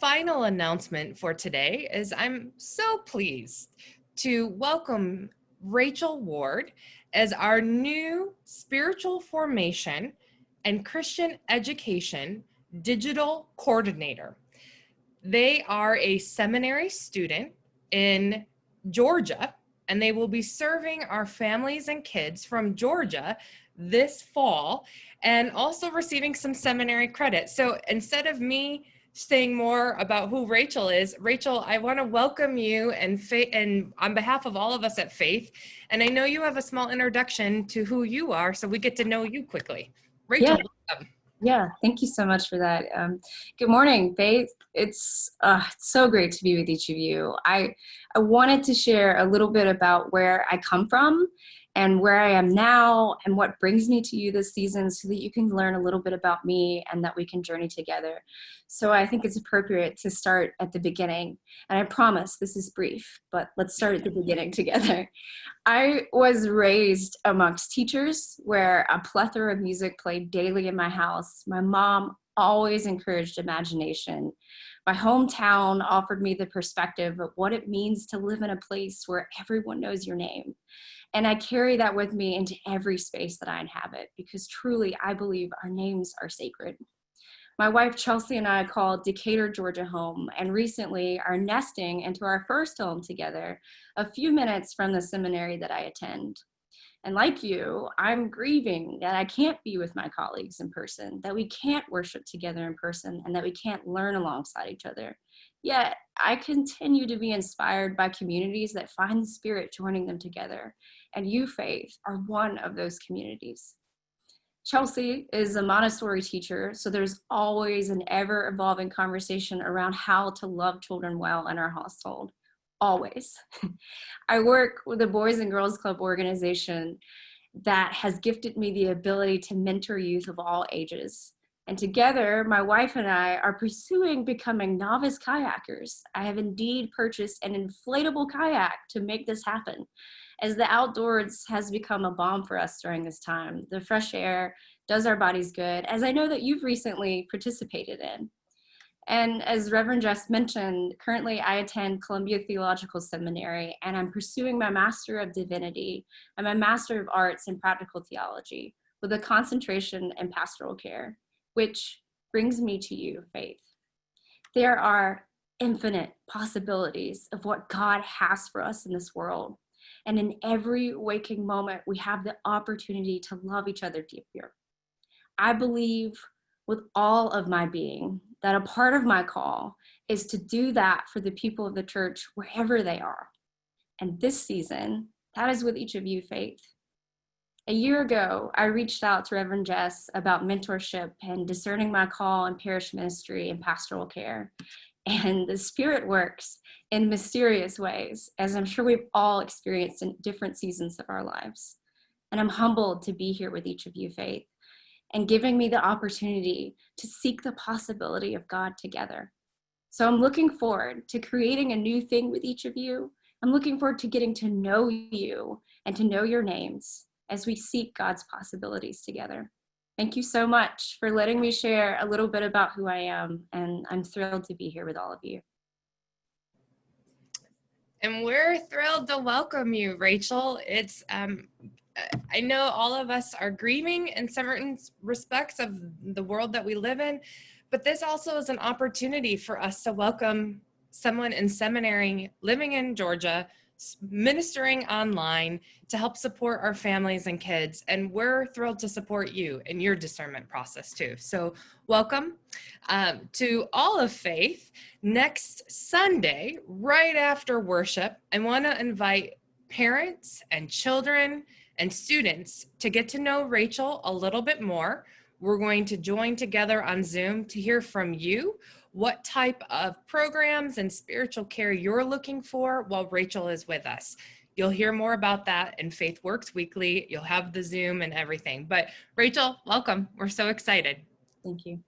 final announcement for today is I'm so pleased to welcome Rachael Ward as our new spiritual formation and Christian education digital coordinator. They are a seminary student in Georgia, and they will be serving our families and kids from Georgia this fall and also receiving some seminary credit. So instead of me saying more about who Rachael is, Rachael, I want to welcome you and on behalf of all of us at Faith. And I know you have a small introduction to who you are, so we get to know you quickly. Rachael, welcome. Yeah, thank you so much for that. Good morning, Faith. It's so great to be with each of you. I wanted to share a little bit about where I come from and where I am now and what brings me to you this season so that you can learn a little bit about me and that we can journey together. So I think it's appropriate to start at the beginning. And I promise this is brief, but let's start at the beginning together. I was raised amongst teachers where a plethora of music played daily in my house. My mom always encouraged imagination. My hometown offered me the perspective of what it means to live in a place where everyone knows your name. And I carry that with me into every space that I inhabit because truly I believe our names are sacred. My wife Chelsea and I called Decatur, Georgia home, and recently are nesting into our first home together, a few minutes from the seminary that I attend. And like you, I'm grieving that I can't be with my colleagues in person, that we can't worship together in person, and that we can't learn alongside each other. Yet, I continue to be inspired by communities that find the Spirit joining them together. And you, Faith, are one of those communities. Chelsea is a Montessori teacher, so there's always an ever-evolving conversation around how to love children well in our household. Always. I work with a Boys and Girls Club organization that has gifted me the ability to mentor youth of all ages. And together, my wife and I are pursuing becoming novice kayakers. I have indeed purchased an inflatable kayak to make this happen, as the outdoors has become a balm for us during this time. The fresh air does our bodies good, as I know that you've recently participated in. And as Reverend Jess mentioned, currently I attend Columbia Theological Seminary, and I'm pursuing my Master of Divinity and my Master of Arts in Practical Theology with a concentration in pastoral care, which brings me to you, Faith. There are infinite possibilities of what God has for us in this world. And in every waking moment, we have the opportunity to love each other deeper. I believe with all of my being that a part of my call is to do that for the people of the church wherever they are. And this season, that is with each of you, Faith. A year ago, I reached out to Reverend Jess about mentorship and discerning my call in parish ministry and pastoral care. And the Spirit works in mysterious ways, as I'm sure we've all experienced in different seasons of our lives. And I'm humbled to be here with each of you, Faith, and giving me the opportunity to seek the possibility of God together. So I'm looking forward to creating a new thing with each of you. I'm looking forward to getting to know you and to know your names as we seek God's possibilities together. Thank you so much for letting me share a little bit about who I am, and I'm thrilled to be here with all of you. And we're thrilled to welcome you, Rachael. I know all of us are grieving in certain respects of the world that we live in, but this also is an opportunity for us to welcome someone in seminary living in Georgia, ministering online to help support our families and kids. And we're thrilled to support you in your discernment process too. So welcome to all of Faith. Next Sunday, right after worship, I want to invite parents and children and students to get to know Rachael a little bit more. We're going to join together on Zoom to hear from you what type of programs and spiritual care you're looking for while Rachael is with us. You'll hear more about that in Faith Works Weekly. You'll have the Zoom and everything. But Rachael, welcome. We're so excited. Thank you.